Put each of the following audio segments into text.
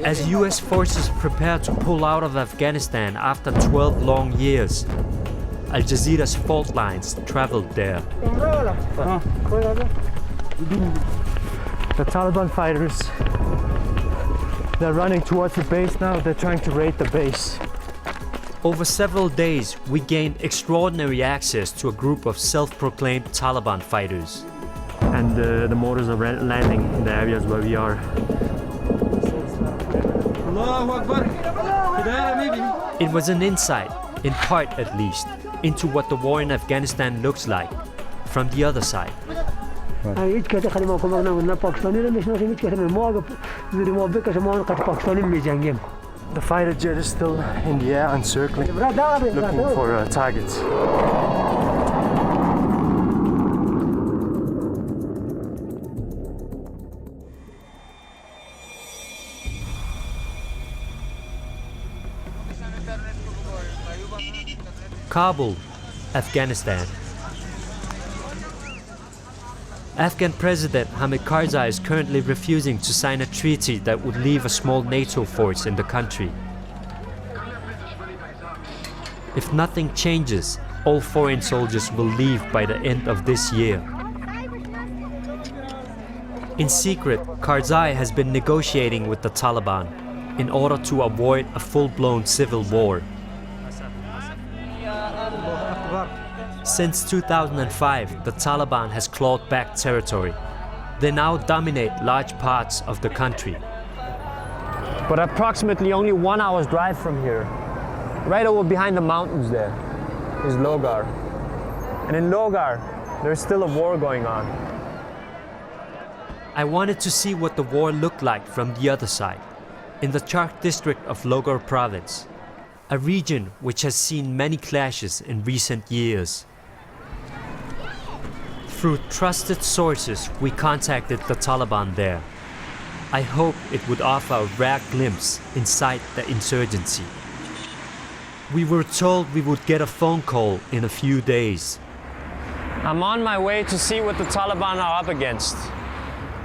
As US forces prepare to pull out of Afghanistan after 12 long years, Al Jazeera's fault lines traveled there. The Taliban fighters, they're running towards the base now. They're trying to raid the base. Over several days, we gained extraordinary access to a group of self-proclaimed Taliban fighters. And the mortars are landing in the areas where we are. It was an insight, in part at least, into what the war in Afghanistan looks like from the other side. The fighter jet is still in the air, encircling, looking for targets. Kabul, Afghanistan. Afghan President Nagieb Khaja is currently refusing to sign a treaty that would leave a small NATO force in the country. If nothing changes, all foreign soldiers will leave by the end of this year. In secret, Karzai has been negotiating with the Taliban in order to avoid a full-blown civil war. Since 2005, the Taliban has clawed back territory. They now dominate large parts of the country. But approximately only 1 hour's drive from here, right over behind the mountains there, is Logar. And in Logar, there's still a war going on. I wanted to see what the war looked like from the other side, in the Charkh District of Logar Province, a region which has seen many clashes in recent years. Through trusted sources, we contacted the Taliban there. I hoped it would offer a rare glimpse inside the insurgency. We were told we would get a phone call in a few days. I'm on my way to see what the Taliban are up against.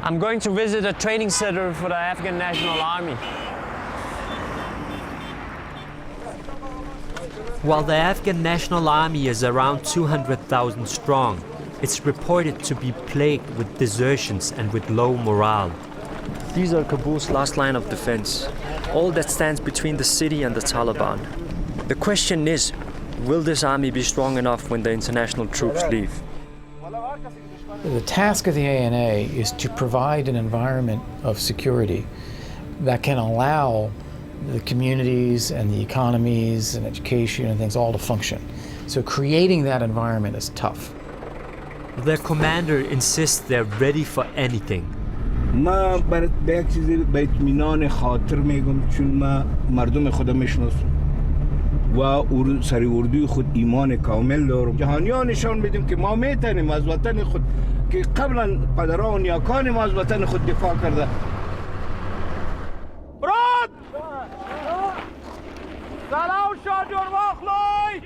I'm going to visit a training center for the Afghan National Army. While the Afghan National Army is around 200,000 strong, it's reported to be plagued with desertions and with low morale. These are Kabul's last line of defense, all that stands between the city and the Taliban. The question is, will this army be strong enough when the international troops leave? The task of the ANA is to provide an environment of security that can allow the communities and the economies and education and things all to function. So creating that environment is tough. Their commander insists they're ready for anything. من برات به یک چیزی به اطمینان خاطر میگم چون من مردم خودم میشناسم و سری اردوی خود ایمان کامل دارم. جهانیان نشان بدیم که ما میتونیم از وطن خود که قبلا پدران و نیاکان ما از وطن خود دفاع کرده. براد! سلام شاجور واخلای!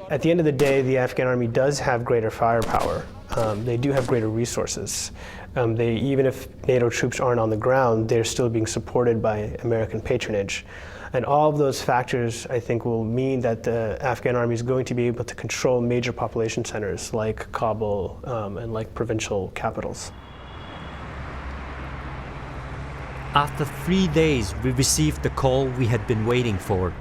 At the end of the day, the Afghan army does have greater firepower. They do have greater resources. Even if NATO troops aren't on the ground, they're still being supported by American patronage. And all of those factors, I think, will mean that the Afghan army is going to be able to control major population centers like Kabul and like provincial capitals. After 3 days, we received the call we had been waiting for.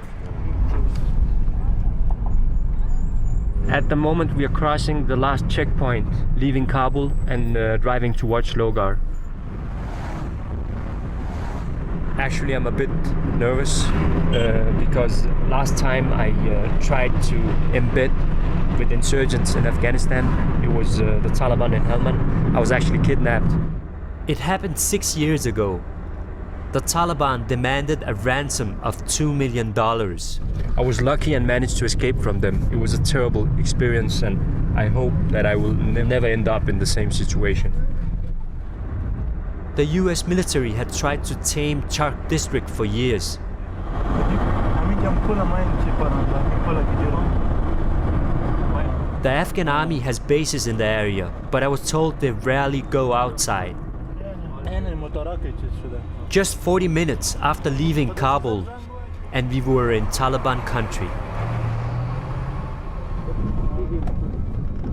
At the moment, we are crossing the last checkpoint, leaving Kabul and driving towards Logar. Actually, I'm a bit nervous because last time I tried to embed with insurgents in Afghanistan, it was the Taliban in Helmand. I was actually kidnapped. It happened 6 years ago. The Taliban demanded a ransom of $2 million. I was lucky and managed to escape from them. It was a terrible experience, and I hope that I will never end up in the same situation. The US military had tried to tame Charkh District for years. The Afghan army has bases in the area, but I was told they rarely go outside. Just 40 minutes after leaving Kabul, and we were in Taliban country.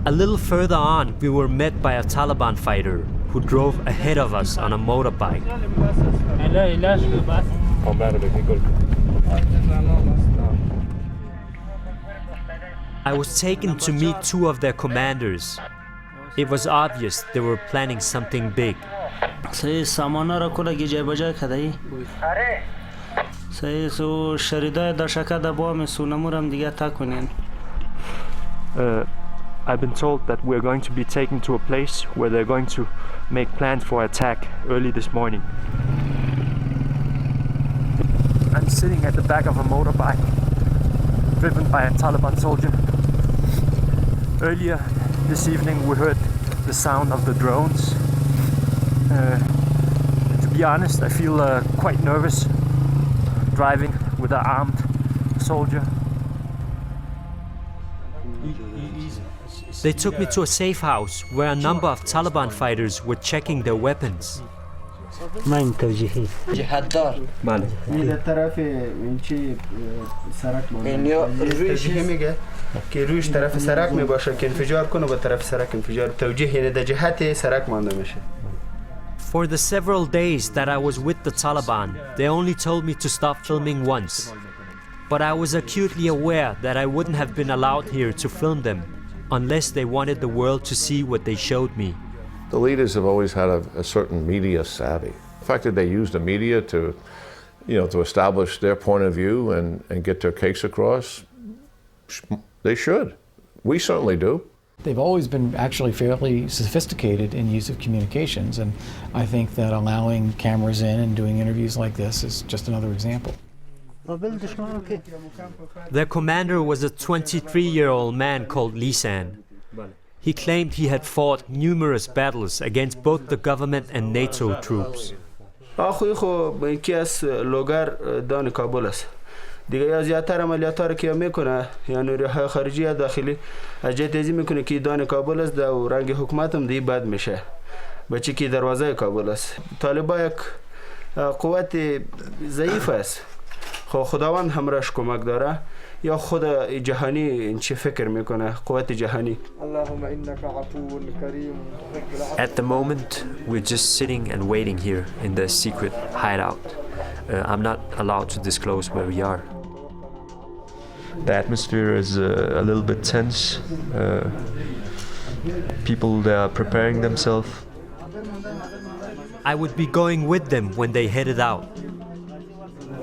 A little further on, we were met by a Taliban fighter who drove ahead of us on a motorbike. I was taken to meet two of their commanders. It was obvious they were planning something big. I've been told that we're going to be taken to a place where they're going to make plans for attack early this morning. I'm sitting at the back of a motorbike, driven by a Taliban soldier. Earlier this evening we heard the sound of the drones. To be honest, I feel quite nervous driving with an armed soldier. They took me to a safe house where a number of Taliban fighters were checking their weapons. من توجیهی جهتدار بله این در طرف این چی سرک توجیه میگه که رویش طرف سرک میباشه که انفجار کنه با طرف سرک انفجار توجیه یعنی در جهت سرک مانده میشه. For the several days that I was with the Taliban, they only told me to stop filming once. But I was acutely aware that I wouldn't have been allowed here to film them unless they wanted the world to see what they showed me. The leaders have always had a certain media savvy. The fact that they use the media to, to establish their point of view and get their case across, they should. We certainly do. They've always been actually fairly sophisticated in use of communications, and I think that allowing cameras in and doing interviews like this is just another example. Their commander was a 23-year-old man called Lisan. He claimed he had fought numerous battles against both the government and NATO troops. آخوی خو یکی از لوگر دان کابل است. دیگه یا زیادتر عملیات‌ها رو که میکنه یعنی نیروهای خارجی یا داخلی اجازه میکنه که دان کابل است و رنگ حکومت هم دی بد میشه. بچه که دروازه کابل است. طالبان یک قوت ضعیف است. خداوند همراهش کمک داره یا خود جهانی این چه فکر میکنه قوت جهانی. At the moment, we're just sitting and waiting here in the secret hideout. I'm not allowed to disclose where we are. The atmosphere is a little bit tense. People, they are preparing themselves. I would be going with them when they headed out.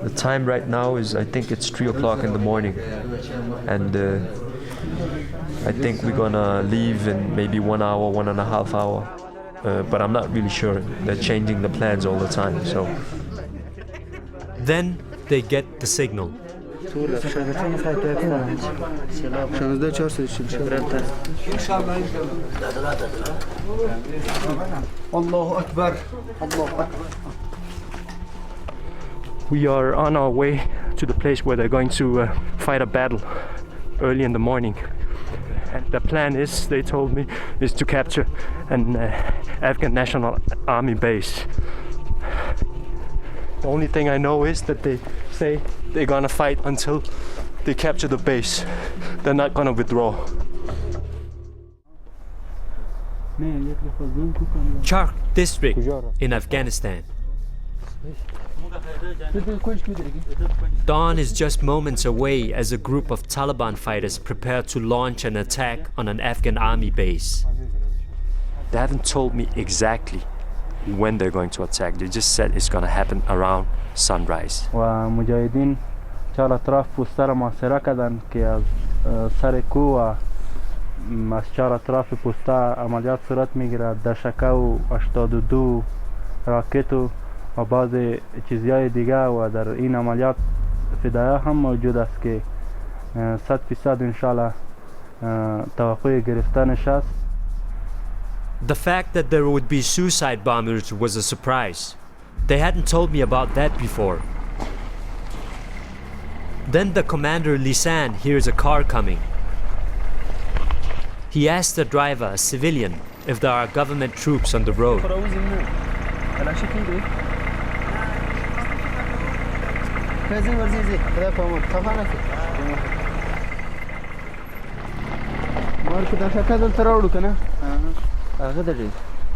The time right now is, I think it's 3 o'clock in the morning, and I think we're gonna leave in maybe 1 hour, 1.5 hours, but I'm not really sure. They're changing the plans all the time, so. Then they get the signal. We are on our way to the place where they're going to fight a battle early in the morning. And the plan is, they told me, is to capture an Afghan National Army base. The only thing I know is that they say they're gonna fight until they capture the base. They're not gonna withdraw. Charkh District in Afghanistan. Dawn is just moments away as a group of Taliban fighters prepare to launch an attack on an Afghan army base. They haven't told me exactly when they're going to attack. They just said it's going to happen around sunrise. مجاهدین چهار اطراف پوستر محاصره کردند که از سر کوه از چهار اطراف پوستر عملیات صورت میگیرد. دشکه و 82 راکت و بعض چیزهای دیگه و در این عملیات فدایه هم موجود است که 100% انشالله توقع گرفتنش است. The fact that there would be suicide bombers was a surprise. They hadn't told me about that before. Then the commander Lisan hears a car coming. He asked the driver, a civilian, if there are government troops on the road.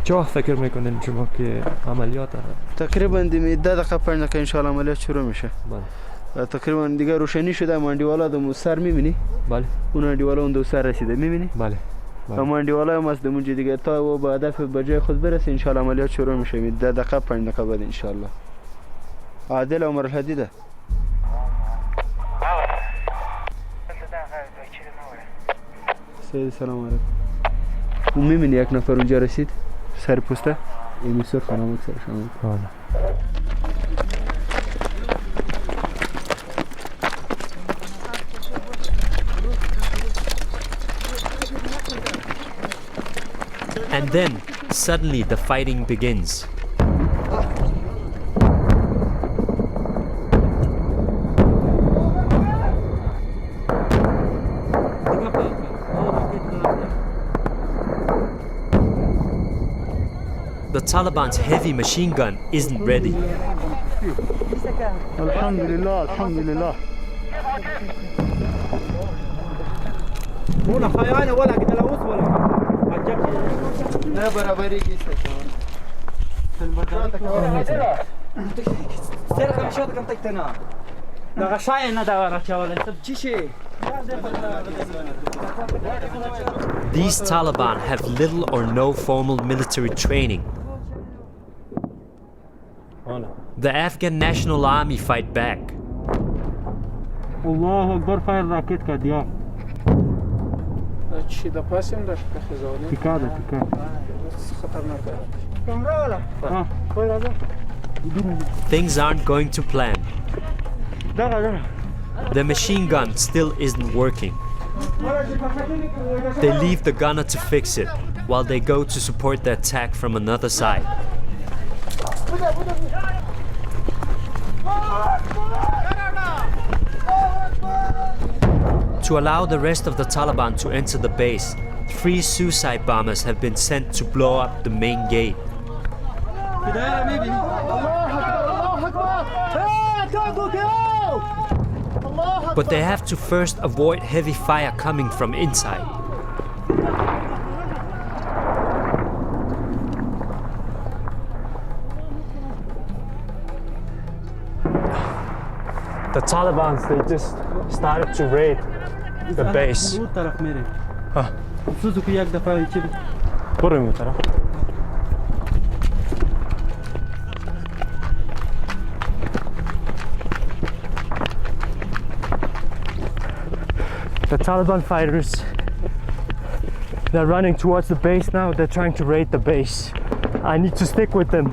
چه وقت فکر میکنین شما که عملیات تقریبا 10 دقیقه 5 دقیقه ان شاء الله عملیات شروع میشه. بله. تقریبا دیگه روشنی شده. ماندیوالا دو سر میبینی؟ بله. اون ماندیوالا اون دو سر رسیده میبینی؟ بله. ماندیوالا هم از دمون دیگه تا و به هدف به جای خود برسه ان شاء الله عملیات شروع میشه. 10 دقیقه 5 دقیقه بعد ان شاء الله. عادل عمر الحدیده. سلام علیکم. اون میبینی یک نفر اونجا رسید سر پوسته این سر خانم سر شما. And then, suddenly the fighting begins. The Taliban's heavy machine gun isn't ready. Alhamdulillah, alhamdulillah. These Taliban have little or no formal military training. The Afghan National Army fight back. الله اکبر فایر راکت کرد یا چی دا پاسیم داشت به خزانه تیکاده خطرناکه. Things aren't going to plan. The machine gun still isn't working. They leave the gunner to fix it, while they go to support the attack from another side. To allow the rest of the Taliban to enter the base, 3 suicide bombers have been sent to blow up the main gate. But they have to first avoid heavy fire coming from inside. The Taliban, they just started to raid the base. برو این طرف. The Taliban fighters, they're running towards the base now. They're trying to raid the base. I need to stick with them,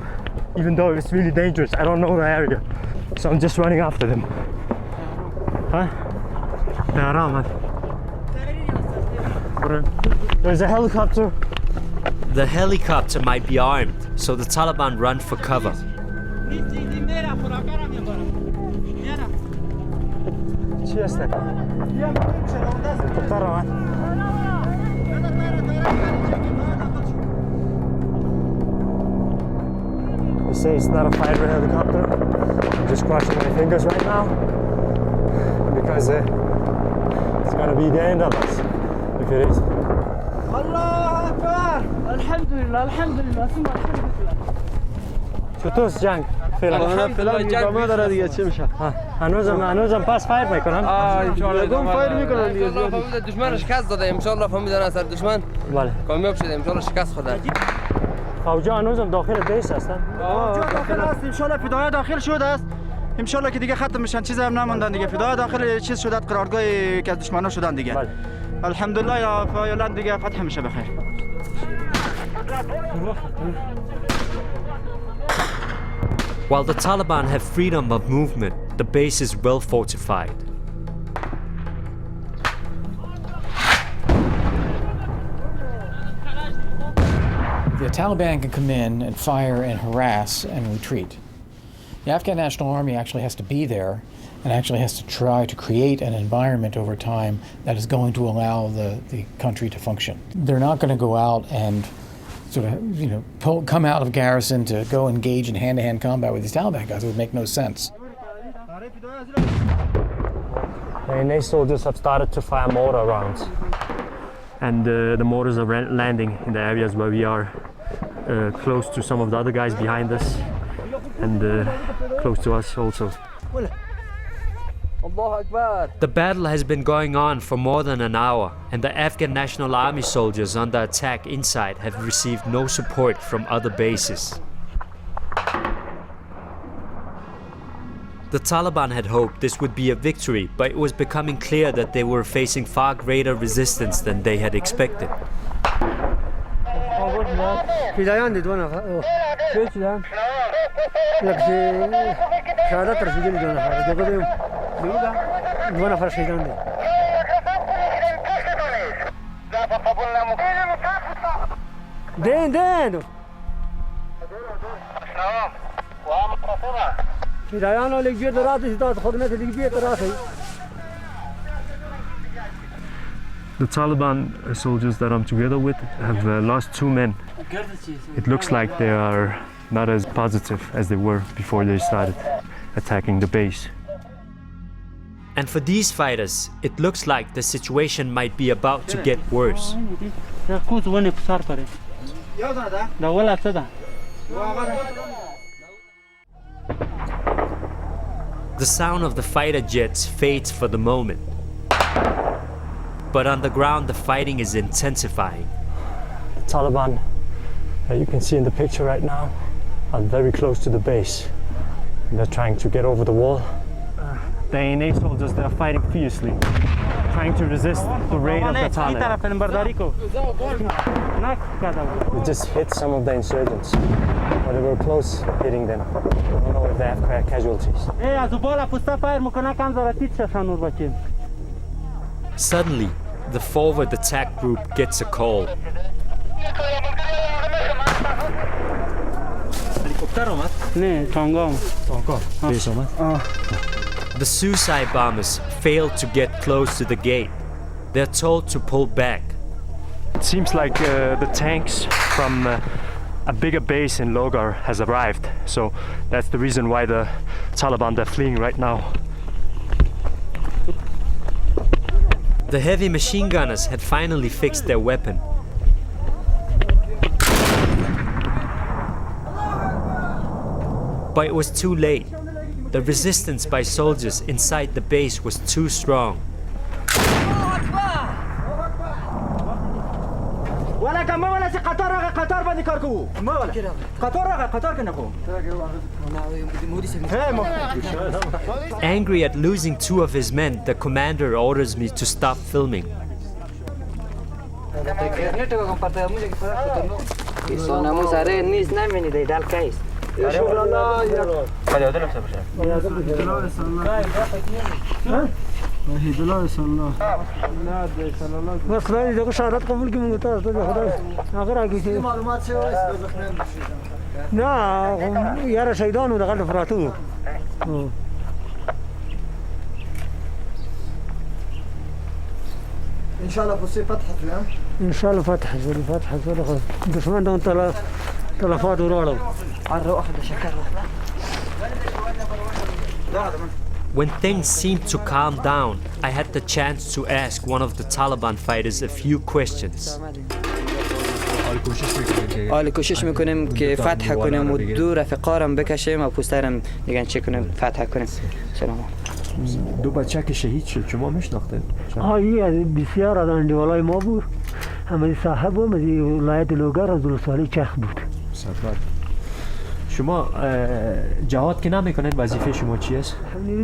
even though it's really dangerous. I don't know the area, so I'm just running after them. Huh? There's a helicopter. The helicopter might be armed, so the Taliban run for cover. They say it's not a fighter helicopter. I'm just crossing my fingers right now because it's gonna be the end of us if it is. Allah Akbar! Alhamdulillah, alhamdulillah, alhamdulillah. چطورست جنگ؟ فعلا ادامه داره دیگه چی میشه؟ هنوزم پس فایر میکنن؟ یکم فایر میکنن دیگه. فهمید دشمن شکست داده ان شاء الله فهمیدن اثر دشمن بله کامیاب شده ان شاء الله شکست خورده. فوجا هنوزم داخل بیس هستن؟ داخل است ان شاء الله فدای داخل شده است. ان شاء الله که دیگه ختم میشن چیزی هم نموندن دیگه. فدای داخل چیز شده قرارگاهی که از دشمنا شدن دیگه. بله. الحمدلله یا فعلا دیگه فتح میشه بخیر. While the Taliban have freedom of movement, the base is well fortified. The Taliban can come in and fire and harass and retreat. The Afghan National Army actually has to be there and actually has to try to create an environment over time that is going to allow the country to function. They're not going to go out and sort of, come out of garrison to go engage in hand-to-hand combat with these Taliban guys. It would make no sense. The NA soldiers have started to fire mortar rounds. And the mortars are landing in the areas where we are close to some of the other guys behind us and close to us also. The battle has been going on for more than an hour, and the Afghan National Army soldiers under attack inside have received no support from other bases. The Taliban had hoped this would be a victory, but it was becoming clear that they were facing far greater resistance than they had expected. The Taliban soldiers that I'm together with have lost 2 men. It looks like they are not as positive as they were before they started attacking the base. And for these fighters, it looks like the situation might be about to get worse. The sound of the fighter jets fades for the moment. But on the ground, the fighting is intensifying. The Taliban, you can see in the picture right now, are very close to the base. They're trying to get over the wall. The NA soldiers, they're fighting fiercely, trying to resist the raid of the Taliban. We just hit some of the insurgents, but they were close hitting them. I don't know if they have casualties. Suddenly, the forward attack group gets a call. The suicide bombers fail to get close to the gate. They're told to pull back. It seems like the tanks from a bigger base in Logar has arrived. So that's the reason why the Taliban are fleeing right now. The heavy machine gunners had finally fixed their weapon. But it was too late. The resistance by soldiers inside the base was too strong. Angry at losing 2 of his men, the commander orders me to stop filming. When things seemed to calm down, I had the chance to ask one of the Taliban fighters a few questions. کوشش میکنیم که فتح کنیم و دور افقارم بکشیم و پوسترم دیگه چه کنیم فتح کنیم. سلام. 2 بچه که شهید شد شما میشناختید؟ این بسیار از اندوالای ما بود. همه صاحب هم از ولایت لوگر از دولسالی چرخ بود. شما جهاد که نمیکنید وظیفه شما چی است؟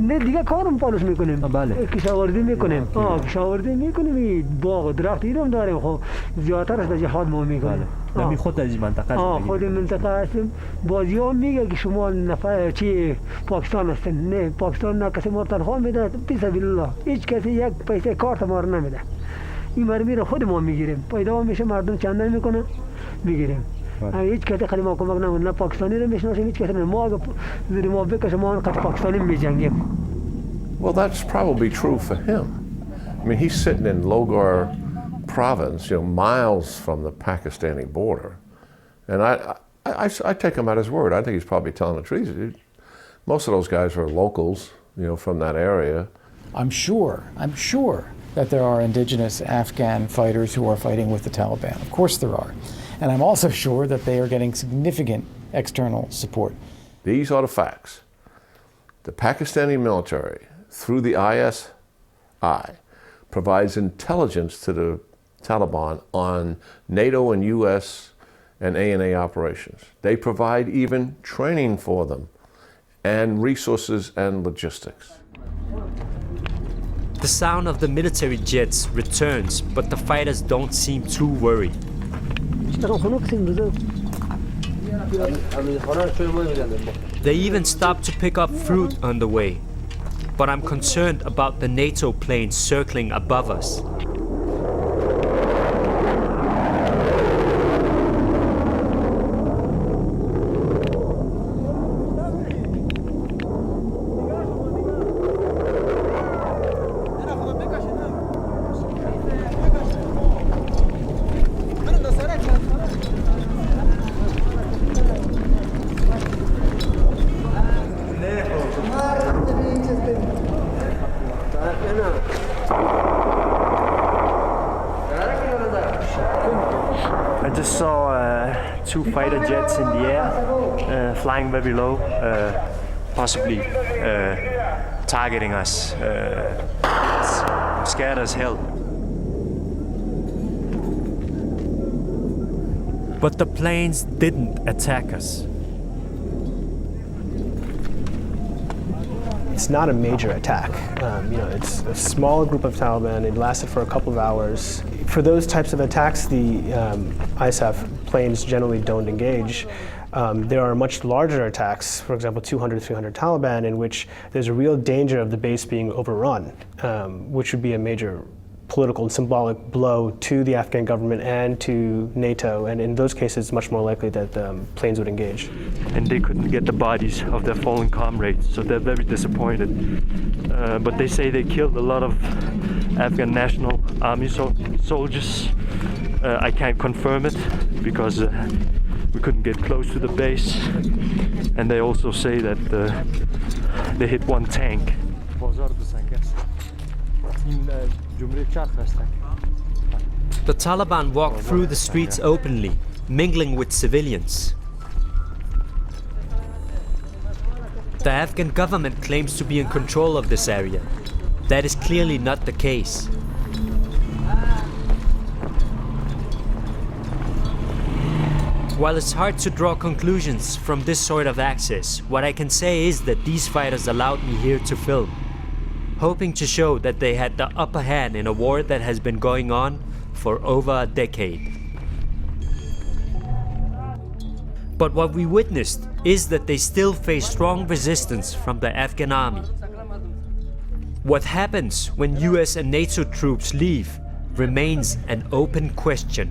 نه دیگه کارم پالوش میکنیم. بله. کشاورزی میکنیم. کشاورزی میکنیم. باغ و درخت ایرم داریم. خب زیادتر از جهاد ما میکنیم. نمی خود از این منطقه هستیم. خود منطقه هستیم. بازی ها میگه که شما نفر چی پاکستان هستین. نه پاکستان نه کسی ما تنها میده. فی سبیل الله. هیچ کسی یک پیسه کارت ما نمیده. این مرمی رو خود ما میگیریم. پیدا میشه مردم چندان میکنن میگیریم. هیچ کسی خیلی ما کمک نمون نه پاکستانی رو میشناسیم هیچ کسی ما اگه زیر ما بکشه ما قد پاکستانی میجنگیم. Well, that's probably true for him. I mean, he's sitting in Logar Province, miles from the Pakistani border. And I take him at his word. I think he's probably telling the truth. Most of those guys are locals, from that area. I'm sure that there are indigenous Afghan fighters who are fighting with the Taliban. Of course there are. And I'm also sure that they are getting significant external support. These are the facts. The Pakistani military, through the ISI, provides intelligence to the Taliban on NATO and US and ANA operations. They provide even training for them and resources and logistics. The sound of the military jets returns, but the fighters don't seem too worried. They even stop to pick up fruit on the way. But I'm concerned about the NATO planes circling above us. I just saw two fighter jets in the air, flying very low, possibly targeting us. I'm scared as hell. But the planes didn't attack us. It's not a major attack. It's a small group of Taliban. It lasted for a couple of hours. For those types of attacks, the ISAF planes generally don't engage. There are much larger attacks, for example, 200, 300 Taliban, in which there's a real danger of the base being overrun, which would be a major political and symbolic blow to the Afghan government and to NATO, and in those cases it's much more likely that the planes would engage. And they couldn't get the bodies of their fallen comrades, so they're very disappointed. But they say they killed a lot of Afghan National Army soldiers. I can't confirm it because we couldn't get close to the base. And they also say that they hit one tank. The Taliban walk through the streets openly, mingling with civilians. The Afghan government claims to be in control of this area. That is clearly not the case. While it's hard to draw conclusions from this sort of access, what I can say is that these fighters allowed me here to film, hoping to show that they had the upper hand in a war that has been going on for over a decade. But what we witnessed is that they still face strong resistance from the Afghan army. What happens when US and NATO troops leave remains an open question.